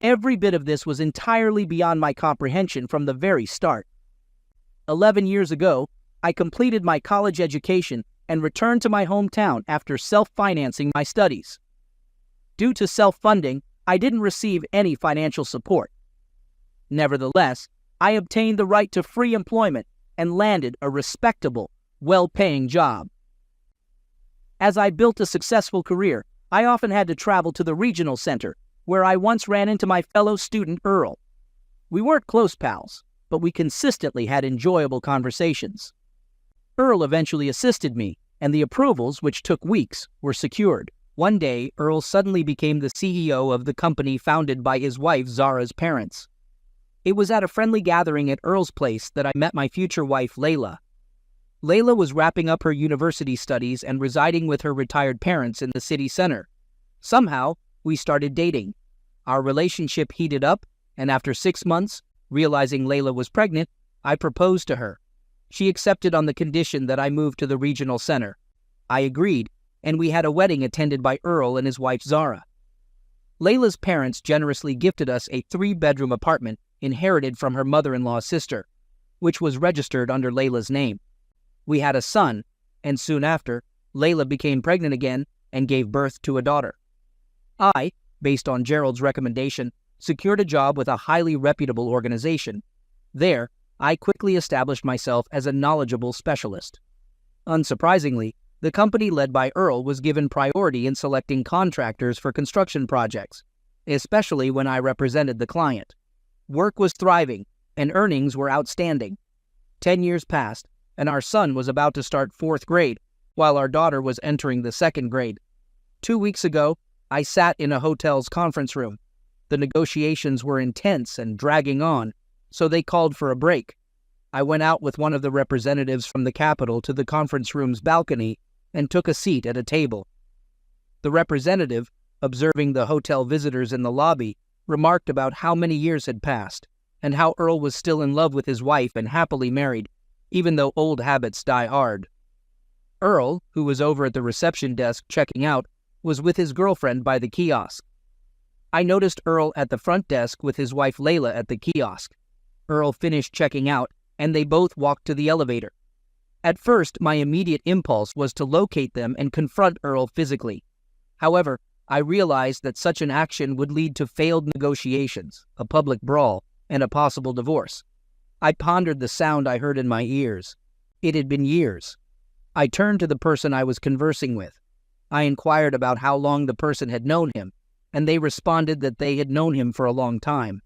Every bit of this was entirely beyond my comprehension from the very start. 11 years ago, I completed my college education and returned to my hometown after self-financing my studies. Due to self-funding, I didn't receive any financial support. Nevertheless, I obtained the right to free employment and landed a respectable, well-paying job. As I built a successful career, I often had to travel to the regional center, where I once ran into my fellow student Earl. We weren't close pals, but we consistently had enjoyable conversations. Earl eventually assisted me, and the approvals, which took weeks, were secured. One day, Earl suddenly became the CEO of the company founded by his wife Zara's parents. It was at a friendly gathering at Earl's place that I met my future wife Layla. Layla was wrapping up her university studies and residing with her retired parents in the city center. Somehow, we started dating. Our relationship heated up, and after 6 months, realizing Layla was pregnant, I proposed to her. She accepted on the condition that I move to the regional center. I agreed, and we had a wedding attended by Earl and his wife Zara. Layla's parents generously gifted us a 3-bedroom apartment inherited from her mother-in-law's sister, which was registered under Layla's name. We had a son, and soon after, Layla became pregnant again and gave birth to a daughter. I, based on Gerald's recommendation, secured a job with a highly reputable organization. There, I quickly established myself as a knowledgeable specialist. Unsurprisingly, the company led by Earl was given priority in selecting contractors for construction projects, especially when I represented the client. Work was thriving, and earnings were outstanding. 10 years passed, and our son was about to start 4th grade, while our daughter was entering the 2nd grade. 2 weeks ago, I sat in a hotel's conference room. The negotiations were intense and dragging on, so they called for a break. I went out with one of the representatives from the Capitol to the conference room's balcony and took a seat at a table. The representative, observing the hotel visitors in the lobby, remarked about how many years had passed, and how Earl was still in love with his wife and happily married, even though old habits die hard. Earl, who was over at the reception desk checking out, was with his girlfriend by the kiosk. I noticed Earl at the front desk with his wife Layla at the kiosk. Earl finished checking out, and they both walked to the elevator. At first, my immediate impulse was to locate them and confront Earl physically. However, I realized that such an action would lead to failed negotiations, a public brawl, and a possible divorce. I pondered the sound I heard in my ears. It had been years. I turned to the person I was conversing with. I inquired about how long the person had known him, and they responded that they had known him for a long time.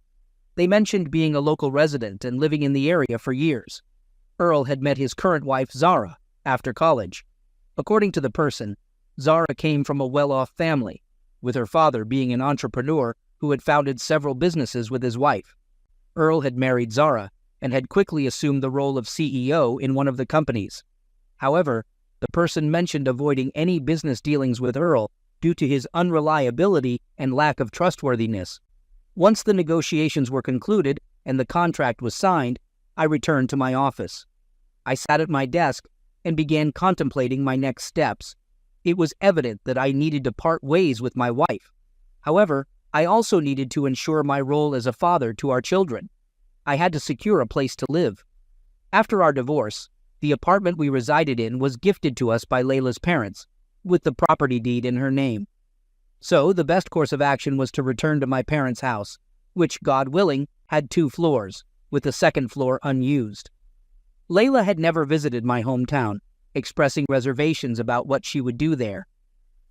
They mentioned being a local resident and living in the area for years. Earl had met his current wife, Zara, after college. According to the person, Zara came from a well-off family, with her father being an entrepreneur who had founded several businesses with his wife. Earl had married Zara and had quickly assumed the role of CEO in one of the companies. However, the person mentioned avoiding any business dealings with Earl due to his unreliability and lack of trustworthiness. Once the negotiations were concluded and the contract was signed, I returned to my office. I sat at my desk and began contemplating my next steps. It was evident that I needed to part ways with my wife. However, I also needed to ensure my role as a father to our children. I had to secure a place to live. After our divorce, the apartment we resided in was gifted to us by Layla's parents, with the property deed in her name. So the best course of action was to return to my parents' house, which, God willing, had 2 floors, with the 2nd floor unused. Layla had never visited my hometown, expressing reservations about what she would do there.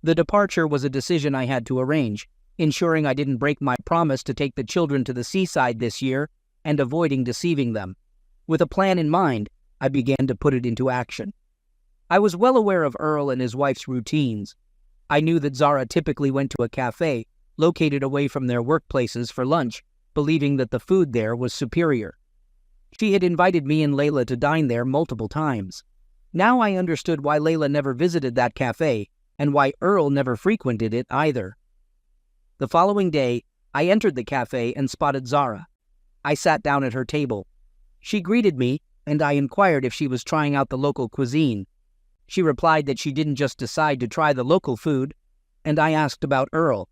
The departure was a decision I had to arrange, ensuring I didn't break my promise to take the children to the seaside this year and avoiding deceiving them. With a plan in mind, I began to put it into action. I was well aware of Earl and his wife's routines. I knew that Zara typically went to a cafe located away from their workplaces for lunch, believing that the food there was superior. She had invited me and Layla to dine there multiple times. Now I understood why Layla never visited that cafe and why Earl never frequented it either. The following day, I entered the cafe and spotted Zara. I sat down at her table. She greeted me, and I inquired if she was trying out the local cuisine. She replied that she didn't just decide to try the local food, and I asked about Earl.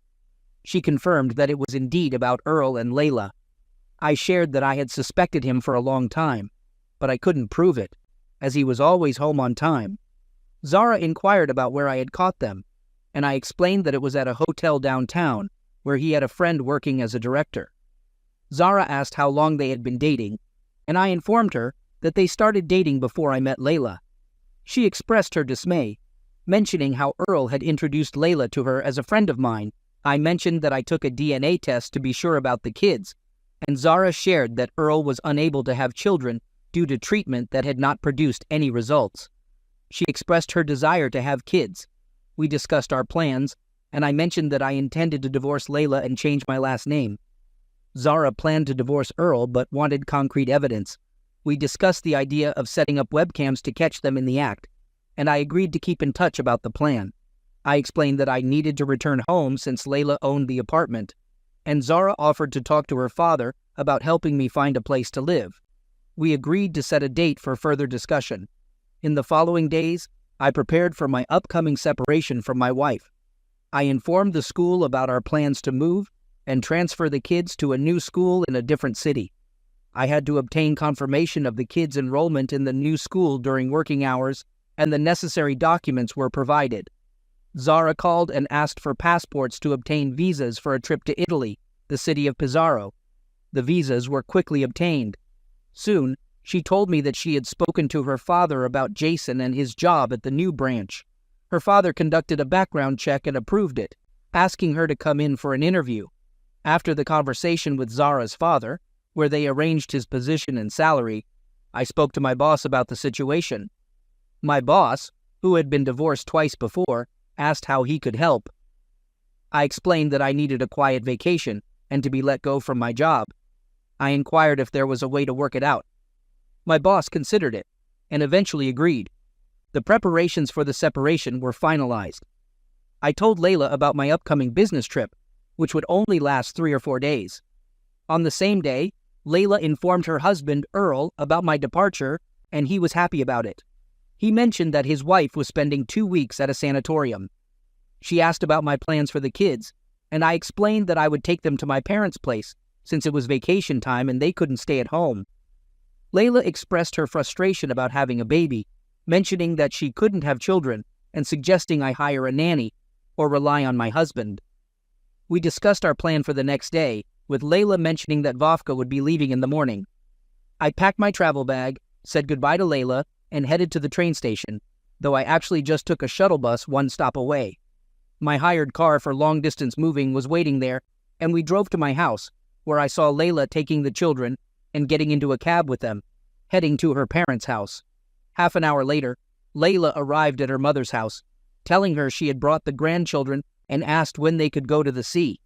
She confirmed that it was indeed about Earl and Layla. I shared that I had suspected him for a long time, but I couldn't prove it, as he was always home on time. Zara inquired about where I had caught them, and I explained that it was at a hotel downtown, where he had a friend working as a director. Zara asked how long they had been dating, and I informed her that they started dating before I met Layla. She expressed her dismay, mentioning how Earl had introduced Layla to her as a friend of mine. I mentioned that I took a DNA test to be sure about the kids, and Zara shared that Earl was unable to have children due to treatment that had not produced any results. She expressed her desire to have kids. We discussed our plans, and I mentioned that I intended to divorce Layla and change my last name. Zara planned to divorce Earl but wanted concrete evidence. We discussed the idea of setting up webcams to catch them in the act, and I agreed to keep in touch about the plan. I explained that I needed to return home since Layla owned the apartment, and Zara offered to talk to her father about helping me find a place to live. We agreed to set a date for further discussion. In the following days, I prepared for my upcoming separation from my wife. I informed the school about our plans to move and transfer the kids to a new school in a different city. I had to obtain confirmation of the kids' enrollment in the new school during working hours, and the necessary documents were provided. Zara called and asked for passports to obtain visas for a trip to Italy, the city of Pizarro. The visas were quickly obtained. Soon, she told me that she had spoken to her father about Jason and his job at the new branch. Her father conducted a background check and approved it, asking her to come in for an interview. After the conversation with Zara's father, where they arranged his position and salary, I spoke to my boss about the situation. My boss, who had been divorced twice before, asked how he could help. I explained that I needed a quiet vacation and to be let go from my job. I inquired if there was a way to work it out. My boss considered it and eventually agreed. The preparations for the separation were finalized. I told Layla about my upcoming business trip, which would only last 3 or 4 days. On the same day, Layla informed her husband, Earl, about my departure, and he was happy about it. He mentioned that his wife was spending 2 weeks at a sanatorium. She asked about my plans for the kids, and I explained that I would take them to my parents' place, since it was vacation time and they couldn't stay at home. Layla expressed her frustration about having a baby, mentioning that she couldn't have children and suggesting I hire a nanny or rely on my husband. We discussed our plan for the next day, with Layla mentioning that Vovka would be leaving in the morning. I packed my travel bag, said goodbye to Layla, and headed to the train station, though I actually just took a shuttle bus 1 stop away. My hired car for long-distance moving was waiting there, and we drove to my house, where I saw Layla taking the children and getting into a cab with them, heading to her parents' house. Half an hour later, Layla arrived at her mother's house, telling her she had brought the grandchildren and asked when they could go to the sea.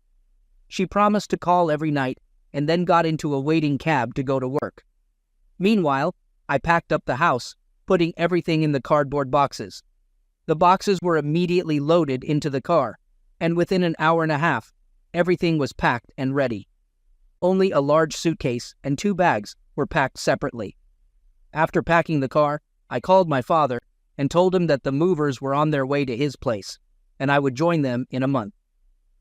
She promised to call every night and then got into a waiting cab to go to work. Meanwhile, I packed up the house, putting everything in the cardboard boxes. The boxes were immediately loaded into the car, and within an hour and a half, everything was packed and ready. Only a large suitcase and 2 bags were packed separately. After packing the car, I called my father and told him that the movers were on their way to his place, and I would join them in a month.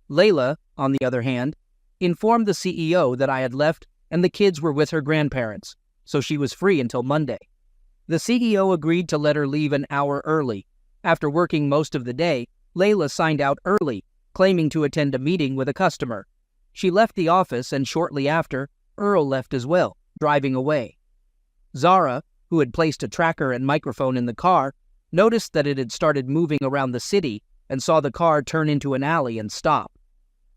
Layla, on the other hand, informed the CEO that I had left and the kids were with her grandparents, so she was free until Monday. The CEO agreed to let her leave an hour early. After working most of the day, Layla signed out early, claiming to attend a meeting with a customer. She left the office, and shortly after, Earl left as well, driving away. Zara, who had placed a tracker and microphone in the car, noticed that it had started moving around the city and saw the car turn into an alley and stop.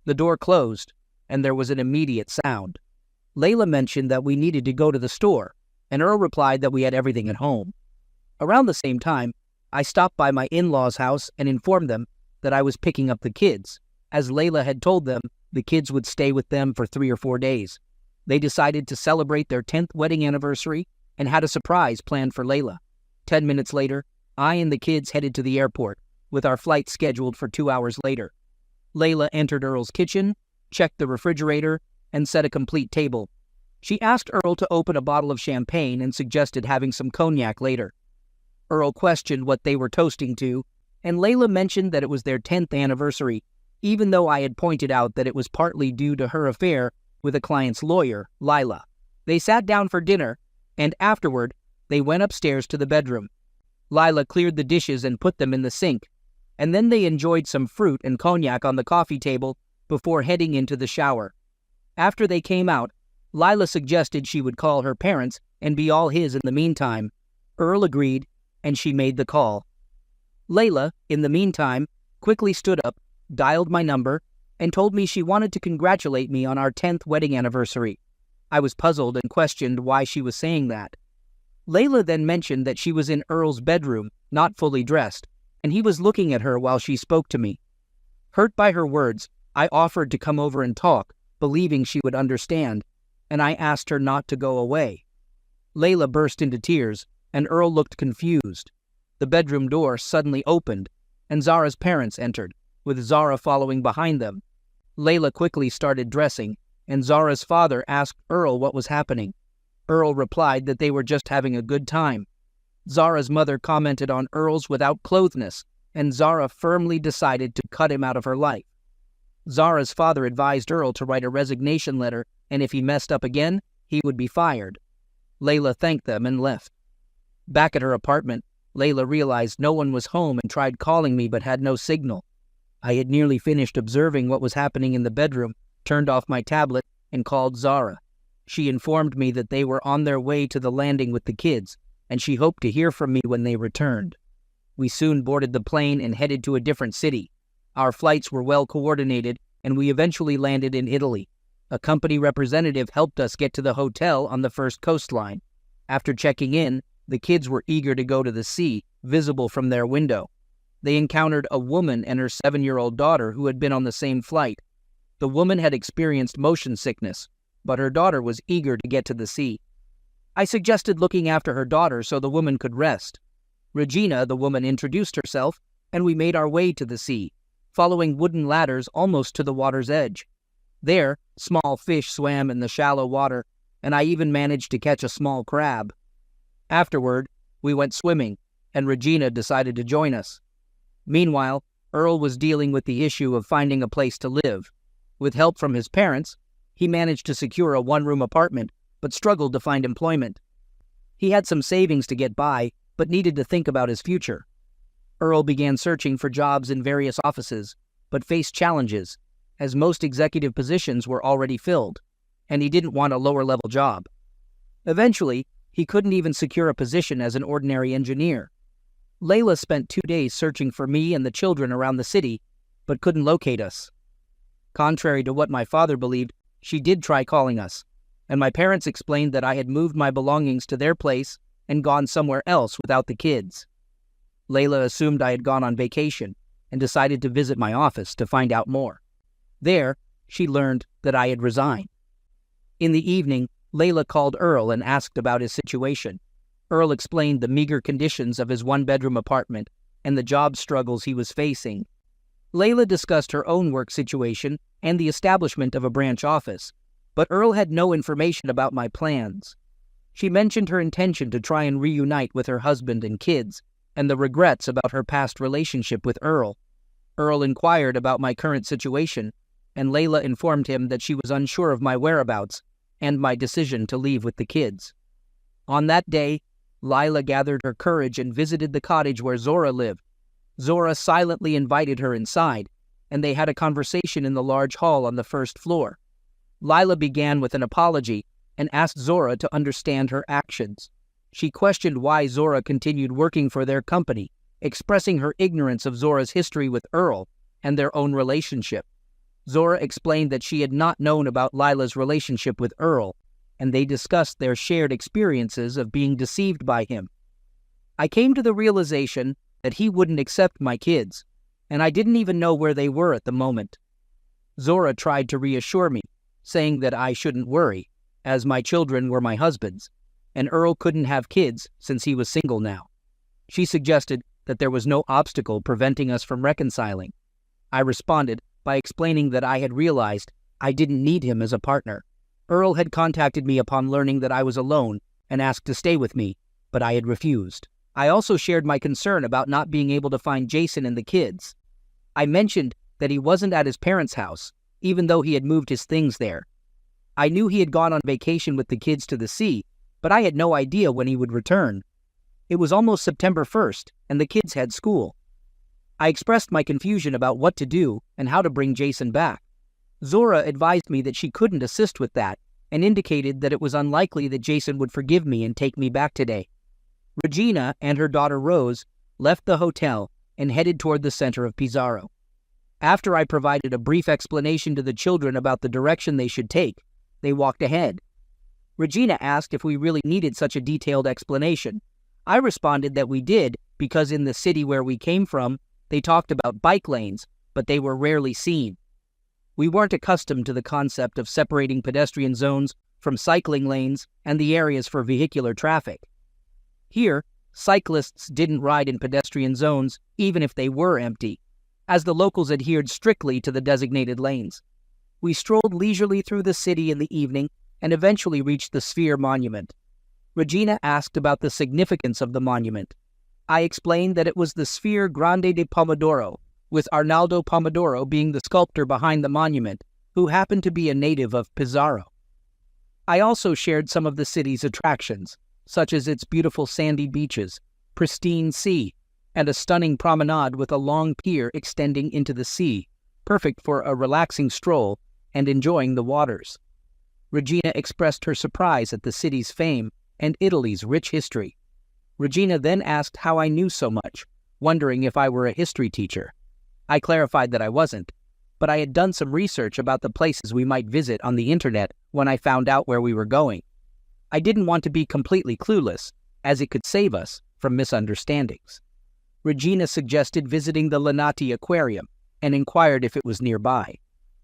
The door closed, and there was an immediate sound. Layla mentioned that we needed to go to the store, and Earl replied that we had everything at home. Around the same time, I stopped by my in-laws' house and informed them that I was picking up the kids. As Layla had told them, the kids would stay with them for 3 or 4 days. They decided to celebrate their 10th wedding anniversary and had a surprise planned for Layla. 10 minutes later, I and the kids headed to the airport, with our flight scheduled for 2 hours later. Layla entered Earl's kitchen, checked the refrigerator, and set a complete table. She asked Earl to open a bottle of champagne and suggested having some cognac later. Earl questioned what they were toasting to, and Layla mentioned that it was their 10th anniversary. even though I had pointed out that it was partly due to her affair with a client's lawyer, Lila. They sat down for dinner, and afterward, they went upstairs to the bedroom. Lila cleared the dishes and put them in the sink, and then they enjoyed some fruit and cognac on the coffee table before heading into the shower. After they came out, Lila suggested she would call her parents and be all his in the meantime. Earl agreed, and she made the call. Layla, in the meantime, quickly stood up, dialed my number, and told me she wanted to congratulate me on our 10th wedding anniversary. I was puzzled and questioned why she was saying that. Layla then mentioned that she was in Earl's bedroom, not fully dressed, and he was looking at her while she spoke to me. Hurt by her words, I offered to come over and talk, believing she would understand, and I asked her not to go away. Layla burst into tears, and Earl looked confused. The bedroom door suddenly opened, and Zara's parents entered, with Zara following behind them. Layla quickly started dressing, and Zara's father asked Earl what was happening. Earl replied that they were just having a good time. Zara's mother commented on Earl's without-clotheness, and Zara firmly decided to cut him out of her life. Zara's father advised Earl to write a resignation letter, and if he messed up again, he would be fired. Layla thanked them and left. Back at her apartment, Layla realized no one was home and tried calling me but had no signal. I had nearly finished observing what was happening in the bedroom, turned off my tablet, and called Zara. She informed me that they were on their way to the landing with the kids, and she hoped to hear from me when they returned. We soon boarded the plane and headed to a different city. Our flights were well coordinated, and we eventually landed in Italy. A company representative helped us get to the hotel on the first coastline. After checking in, the kids were eager to go to the sea, visible from their window. They encountered a woman and her 7-year-old daughter who had been on the same flight. The woman had experienced motion sickness, but her daughter was eager to get to the sea. I suggested looking after her daughter so the woman could rest. Regina, the woman, introduced herself, and we made our way to the sea, following wooden ladders almost to the water's edge. There, small fish swam in the shallow water, and I even managed to catch a small crab. Afterward, we went swimming, and Regina decided to join us. Meanwhile, Earl was dealing with the issue of finding a place to live. With help from his parents, he managed to secure a one-room apartment, but struggled to find employment. He had some savings to get by, but needed to think about his future. Earl began searching for jobs in various offices, but faced challenges, as most executive positions were already filled, and he didn't want a lower-level job. Eventually, he couldn't even secure a position as an ordinary engineer. Layla spent 2 days searching for me and the children around the city, but couldn't locate us. Contrary to what my father believed, she did try calling us, and my parents explained that I had moved my belongings to their place and gone somewhere else without the kids. Layla assumed I had gone on vacation and decided to visit my office to find out more. There, she learned that I had resigned. In the evening, Layla called Earl and asked about his situation. Earl explained the meager conditions of his one-bedroom apartment and the job struggles he was facing. Layla discussed her own work situation and the establishment of a branch office, but Earl had no information about my plans. She mentioned her intention to try and reunite with her husband and kids, and the regrets about her past relationship with Earl. Earl inquired about my current situation, and Layla informed him that she was unsure of my whereabouts and my decision to leave with the kids. On that day, Layla gathered her courage and visited the cottage where Zora lived. Zora silently invited her inside, and they had a conversation in the large hall on the first floor. Layla began with an apology and asked Zora to understand her actions. She questioned why Zora continued working for their company, expressing her ignorance of Zora's history with Earl and their own relationship. Zora explained that she had not known about Layla's relationship with Earl, and they discussed their shared experiences of being deceived by him. I came to the realization that he wouldn't accept my kids, and I didn't even know where they were at the moment. Zora tried to reassure me, saying that I shouldn't worry, as my children were my husband's, and Earl couldn't have kids since he was single now. She suggested that there was no obstacle preventing us from reconciling. I responded by explaining that I had realized I didn't need him as a partner. Earl had contacted me upon learning that I was alone and asked to stay with me, but I had refused. I also shared my concern about not being able to find Jason and the kids. I mentioned that he wasn't at his parents' house, even though he had moved his things there. I knew he had gone on vacation with the kids to the sea, but I had no idea when he would return. It was almost September 1st, and the kids had school. I expressed my confusion about what to do and how to bring Jason back. Zora advised me that she couldn't assist with that, and indicated that it was unlikely that Jason would forgive me and take me back today. Regina and her daughter Rose left the hotel and headed toward the center of Pizarro. After I provided a brief explanation to the children about the direction they should take, they walked ahead. Regina asked if we really needed such a detailed explanation. I responded that we did because in the city where we came from, they talked about bike lanes, but they were rarely seen. We weren't accustomed to the concept of separating pedestrian zones from cycling lanes and the areas for vehicular traffic. Here, cyclists didn't ride in pedestrian zones even if they were empty, as the locals adhered strictly to the designated lanes. We strolled leisurely through the city in the evening and eventually reached the Sphere Monument. Regina asked about the significance of the monument. I explained that it was the Sphere Grande de Pomodoro, with Arnaldo Pomodoro being the sculptor behind the monument, who happened to be a native of Pizarro. I also shared some of the city's attractions, such as its beautiful sandy beaches, pristine sea, and a stunning promenade with a long pier extending into the sea, perfect for a relaxing stroll and enjoying the waters. Regina expressed her surprise at the city's fame and Italy's rich history. Regina then asked how I knew so much, wondering if I were a history teacher. I clarified that I wasn't, but I had done some research about the places we might visit on the internet when I found out where we were going. I didn't want to be completely clueless, as it could save us from misunderstandings. Regina suggested visiting the Linati Aquarium and inquired if it was nearby.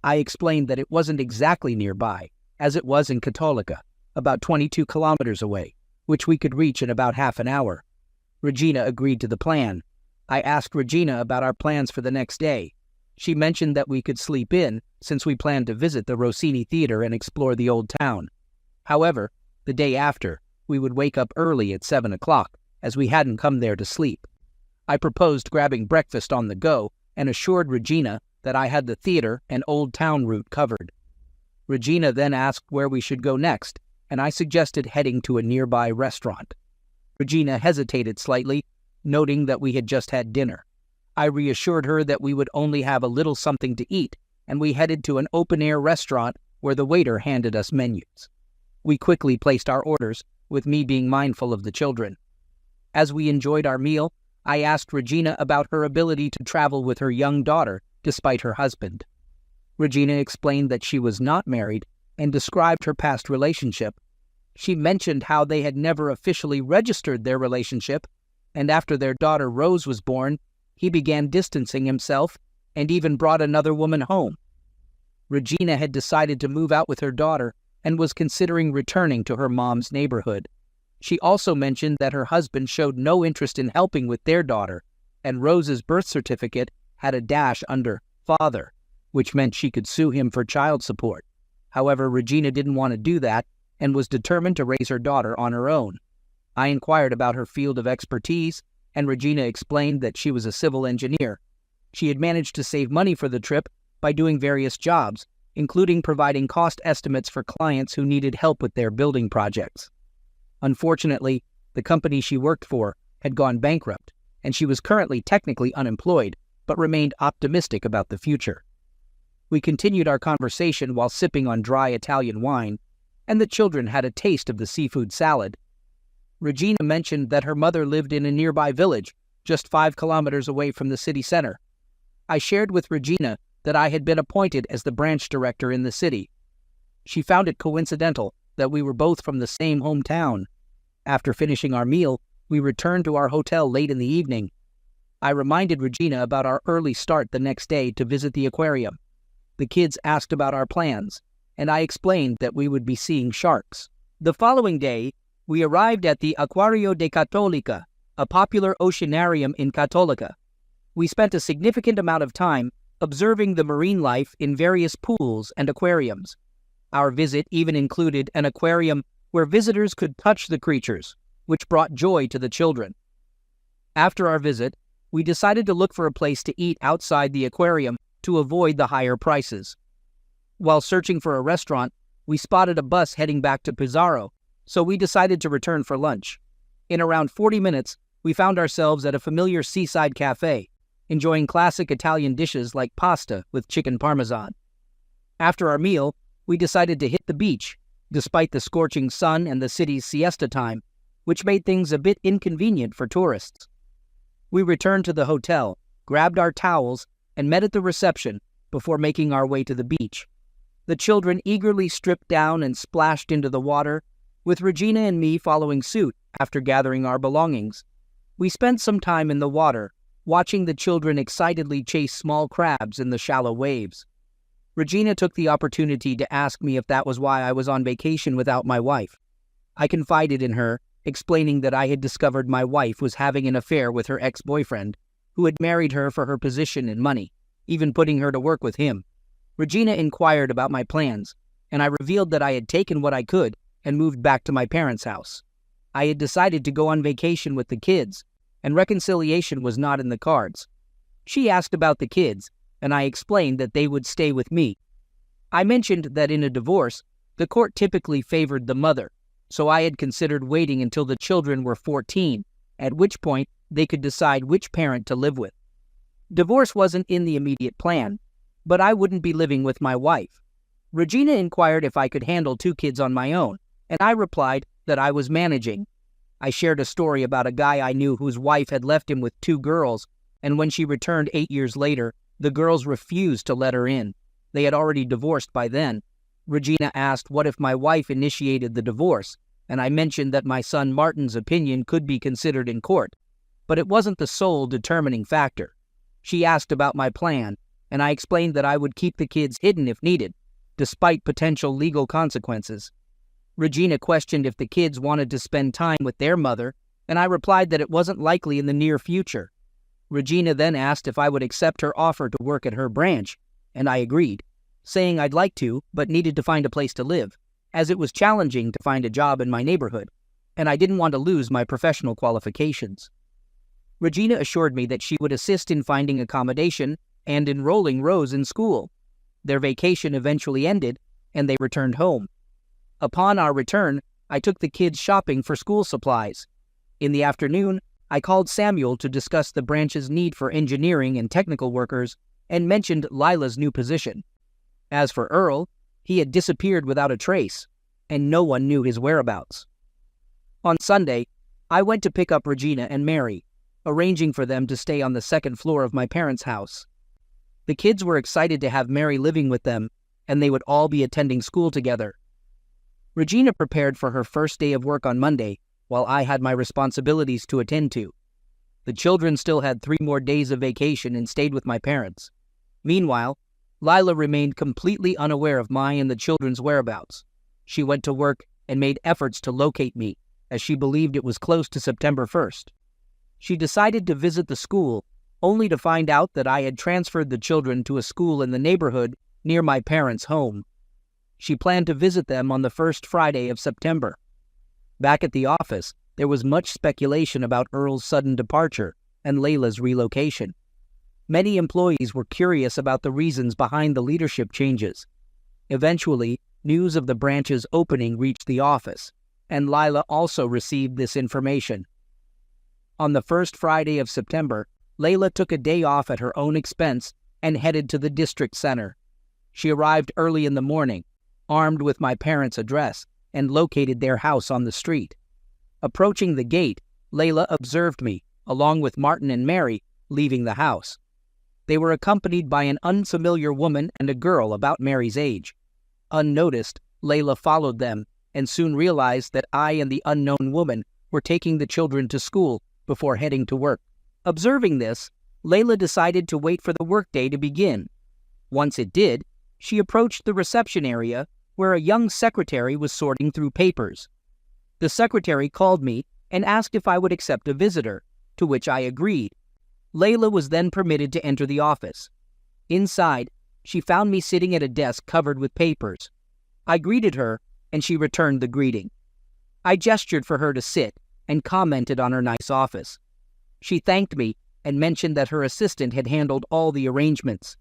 I explained that it wasn't exactly nearby, as it was in Cattolica, about 22 kilometers away, which we could reach in about half an hour. Regina agreed to the plan. I asked Regina about our plans for the next day. She mentioned that we could sleep in, since we planned to visit the Rossini Theater and explore the old town. However, the day after, we would wake up early at 7 o'clock, as we hadn't come there to sleep. I proposed grabbing breakfast on the go and assured Regina that I had the theater and old town route covered. Regina then asked where we should go next, and I suggested heading to a nearby restaurant. Regina hesitated slightly, noting that we had just had dinner. I reassured her that we would only have a little something to eat, and we headed to an open-air restaurant where the waiter handed us menus. We quickly placed our orders, with me being mindful of the children. As we enjoyed our meal, I asked Regina about her ability to travel with her young daughter despite her husband. Regina explained that she was not married and described her past relationship. She mentioned how they had never officially registered their relationship, and after their daughter Rose was born, he began distancing himself and even brought another woman home. Regina had decided to move out with her daughter and was considering returning to her mom's neighborhood. She also mentioned that her husband showed no interest in helping with their daughter, and Rose's birth certificate had a dash under father, which meant she could sue him for child support. However, Regina didn't want to do that and was determined to raise her daughter on her own. I inquired about her field of expertise, and Regina explained that she was a civil engineer. She had managed to save money for the trip by doing various jobs, including providing cost estimates for clients who needed help with their building projects. Unfortunately, the company she worked for had gone bankrupt, and she was currently technically unemployed, but remained optimistic about the future. We continued our conversation while sipping on dry Italian wine, and the children had a taste of the seafood salad. Regina mentioned that her mother lived in a nearby village, just 5 kilometers away from the city center. I shared with Regina that I had been appointed as the branch director in the city. She found it coincidental that we were both from the same hometown. After finishing our meal, we returned to our hotel late in the evening. I reminded Regina about our early start the next day to visit the aquarium. The kids asked about our plans, and I explained that we would be seeing sharks. The following day, we arrived at the Acquario de Cattolica, a popular oceanarium in Cattolica. We spent a significant amount of time observing the marine life in various pools and aquariums. Our visit even included an aquarium where visitors could touch the creatures, which brought joy to the children. After our visit, we decided to look for a place to eat outside the aquarium to avoid the higher prices. While searching for a restaurant, we spotted a bus heading back to Pizarro, so we decided to return for lunch. In around 40 minutes, we found ourselves at a familiar seaside cafe, enjoying classic Italian dishes like pasta with chicken parmesan. After our meal, we decided to hit the beach, despite the scorching sun and the city's siesta time, which made things a bit inconvenient for tourists. We returned to the hotel, grabbed our towels, and met at the reception before making our way to the beach. The children eagerly stripped down and splashed into the water, with Regina and me following suit after gathering our belongings. We spent some time in the water, watching the children excitedly chase small crabs in the shallow waves. Regina took the opportunity to ask me if that was why I was on vacation without my wife. I confided in her, explaining that I had discovered my wife was having an affair with her ex-boyfriend, who had married her for her position and money, even putting her to work with him. Regina inquired about my plans, and I revealed that I had taken what I could and moved back to my parents' house. I had decided to go on vacation with the kids, and reconciliation was not in the cards. She asked about the kids, and I explained that they would stay with me. I mentioned that in a divorce, the court typically favored the mother, so I had considered waiting until the children were 14, at which point they could decide which parent to live with. Divorce wasn't in the immediate plan, but I wouldn't be living with my wife. Regina inquired if I could handle 2 kids on my own, and I replied that I was managing. I shared a story about a guy I knew whose wife had left him with 2 girls, and when she returned 8 years later, the girls refused to let her in. They had already divorced by then. Regina asked what if my wife initiated the divorce, and I mentioned that my son Martin's opinion could be considered in court, but it wasn't the sole determining factor. She asked about my plan, and I explained that I would keep the kids hidden if needed, despite potential legal consequences. Regina questioned if the kids wanted to spend time with their mother, and I replied that it wasn't likely in the near future. Regina then asked if I would accept her offer to work at her branch, and I agreed, saying I'd like to, but needed to find a place to live, as it was challenging to find a job in my neighborhood, and I didn't want to lose my professional qualifications. Regina assured me that she would assist in finding accommodation and enrolling Rose in school. Their vacation eventually ended, and they returned home. Upon our return, I took the kids shopping for school supplies. In the afternoon, I called Samuel to discuss the branch's need for engineering and technical workers and mentioned Lila's new position. As for Earl, he had disappeared without a trace, and no one knew his whereabouts. On Sunday, I went to pick up Regina and Mary, arranging for them to stay on the second floor of my parents' house. The kids were excited to have Mary living with them, and they would all be attending school together. Regina prepared for her first day of work on Monday, while I had my responsibilities to attend to. The children still had 3 more days of vacation and stayed with my parents. Meanwhile, Lila remained completely unaware of my and the children's whereabouts. She went to work and made efforts to locate me, as she believed it was close to September 1st. She decided to visit the school, only to find out that I had transferred the children to a school in the neighborhood near my parents' home. She planned to visit them on the first Friday of September. Back at the office, there was much speculation about Earl's sudden departure and Layla's relocation. Many employees were curious about the reasons behind the leadership changes. Eventually, news of the branch's opening reached the office, and Lila also received this information. On the first Friday of September, Layla took a day off at her own expense and headed to the district center. She arrived early in the morning, armed with my parents' address, and located their house on the street. Approaching the gate, Layla observed me, along with Martin and Mary, leaving the house. They were accompanied by an unfamiliar woman and a girl about Mary's age. Unnoticed, Layla followed them and soon realized that I and the unknown woman were taking the children to school before heading to work. Observing this, Layla decided to wait for the workday to begin. Once it did, she approached the reception area where a young secretary was sorting through papers. The secretary called me and asked if I would accept a visitor, to which I agreed. Layla was then permitted to enter the office. Inside, she found me sitting at a desk covered with papers. I greeted her, and she returned the greeting. I gestured for her to sit and commented on her nice office. She thanked me and mentioned that her assistant had handled all the arrangements.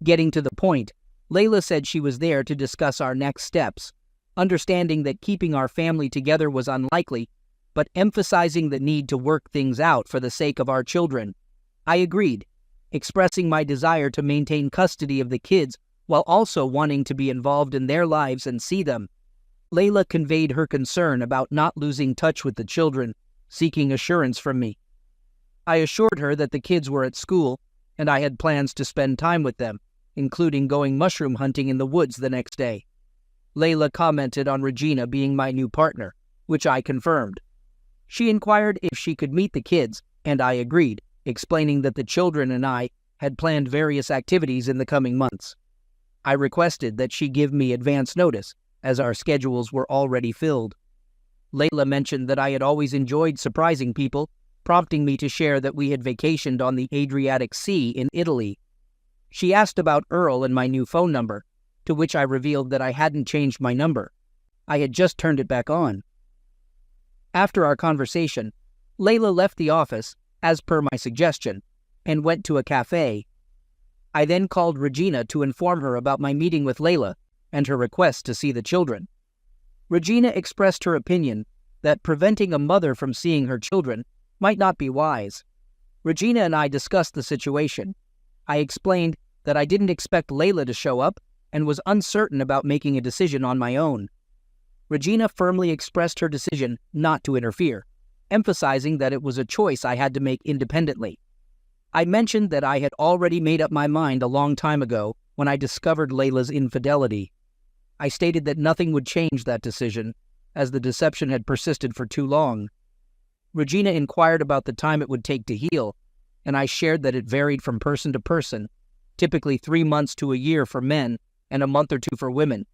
Getting to the point, Layla said she was there to discuss our next steps, understanding that keeping our family together was unlikely, but emphasizing the need to work things out for the sake of our children. I agreed, expressing my desire to maintain custody of the kids while also wanting to be involved in their lives and see them. Layla conveyed her concern about not losing touch with the children, seeking assurance from me. I assured her that the kids were at school, and I had plans to spend time with them, including going mushroom hunting in the woods the next day. Layla commented on Regina being my new partner, which I confirmed. She inquired if she could meet the kids, and I agreed, explaining that the children and I had planned various activities in the coming months. I requested that she give me advance notice, as our schedules were already filled. Layla mentioned that I had always enjoyed surprising people, prompting me to share that we had vacationed on the Adriatic Sea in Italy. She asked about Earl and my new phone number, to which I revealed that I hadn't changed my number. I had just turned it back on. After our conversation, Layla left the office, as per my suggestion, and went to a cafe. I then called Regina to inform her about my meeting with Layla and her request to see the children. Regina expressed her opinion that preventing a mother from seeing her children might not be wise. Regina and I discussed the situation. I explained that I didn't expect Layla to show up and was uncertain about making a decision on my own. Regina firmly expressed her decision not to interfere, emphasizing that it was a choice I had to make independently. I mentioned that I had already made up my mind a long time ago when I discovered Layla's infidelity. I stated that nothing would change that decision, as the deception had persisted for too long. Regina inquired about the time it would take to heal, and I shared that it varied from person to person, typically 3 months to a year for men and a month or two for women.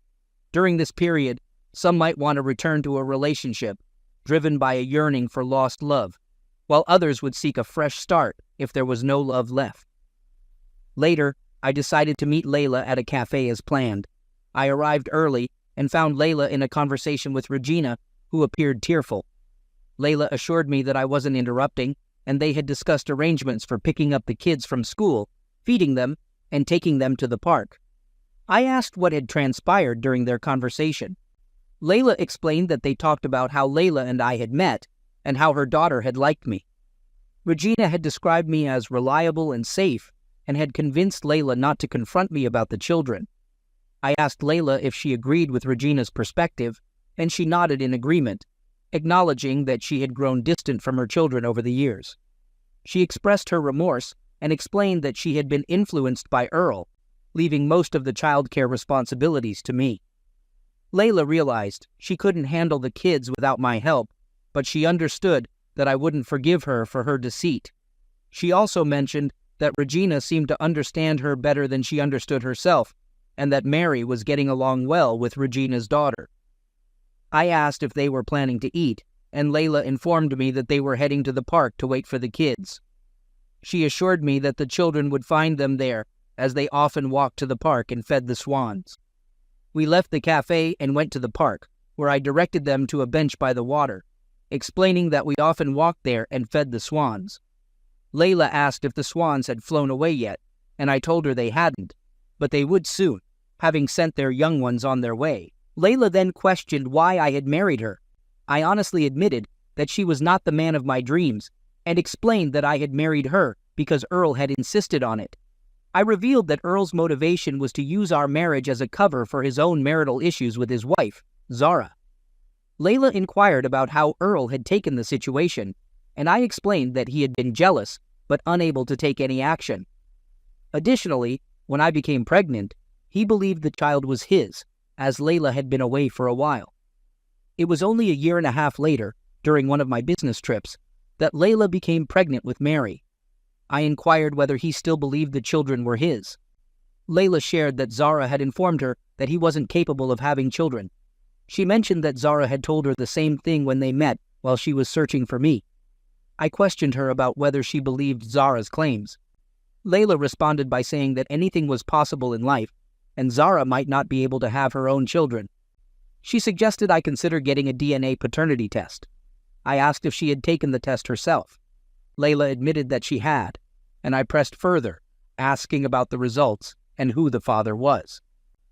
During this period, some might want to return to a relationship, driven by a yearning for lost love, while others would seek a fresh start if there was no love left. Later, I decided to meet Layla at a cafe as planned. I arrived early and found Layla in a conversation with Regina, who appeared tearful. Layla assured me that I wasn't interrupting, and they had discussed arrangements for picking up the kids from school, feeding them, and taking them to the park. I asked what had transpired during their conversation. Layla explained that they talked about how Layla and I had met, and how her daughter had liked me. Regina had described me as reliable and safe, and had convinced Layla not to confront me about the children. I asked Layla if she agreed with Regina's perspective, and she nodded in agreement, acknowledging that she had grown distant from her children over the years. She expressed her remorse and explained that she had been influenced by Earl, leaving most of the childcare responsibilities to me. Layla realized she couldn't handle the kids without my help, but she understood that I wouldn't forgive her for her deceit. She also mentioned that Regina seemed to understand her better than she understood herself, and that Mary was getting along well with Regina's daughter. I asked if they were planning to eat, and Layla informed me that they were heading to the park to wait for the kids. She assured me that the children would find them there, as they often walked to the park and fed the swans. We left the cafe and went to the park, where I directed them to a bench by the water, explaining that we often walked there and fed the swans. Layla asked if the swans had flown away yet, and I told her they hadn't, but they would soon, having sent their young ones on their way. Layla then questioned why I had married her. I honestly admitted that she was not the man of my dreams, and explained that I had married her because Earl had insisted on it. I revealed that Earl's motivation was to use our marriage as a cover for his own marital issues with his wife, Zara. Layla inquired about how Earl had taken the situation, and I explained that he had been jealous, but unable to take any action. Additionally, when I became pregnant, he believed the child was his, as Layla had been away for a while. It was only a year and a half later, during one of my business trips, that Layla became pregnant with Mary. I inquired whether he still believed the children were his. Layla shared that Zara had informed her that he wasn't capable of having children. She mentioned that Zara had told her the same thing when they met while she was searching for me. I questioned her about whether she believed Zara's claims. Layla responded by saying that anything was possible in life, and Zara might not be able to have her own children. She suggested I consider getting a DNA paternity test. I asked if she had taken the test herself. Layla admitted that she had, and I pressed further, asking about the results and who the father was.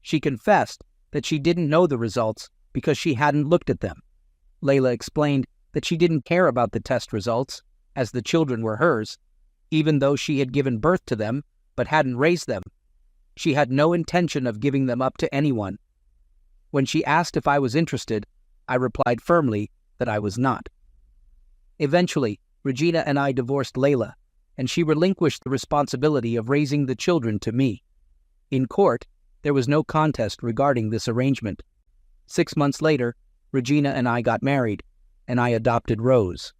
She confessed that she didn't know the results because she hadn't looked at them. Layla explained that she didn't care about the test results, as the children were hers, even though she had given birth to them but hadn't raised them. She had no intention of giving them up to anyone. When she asked if I was interested, I replied firmly that I was not. Eventually, Regina and I divorced Layla, and she relinquished the responsibility of raising the children to me. In court, there was no contest regarding this arrangement. 6 months later, Regina and I got married, and I adopted Rose.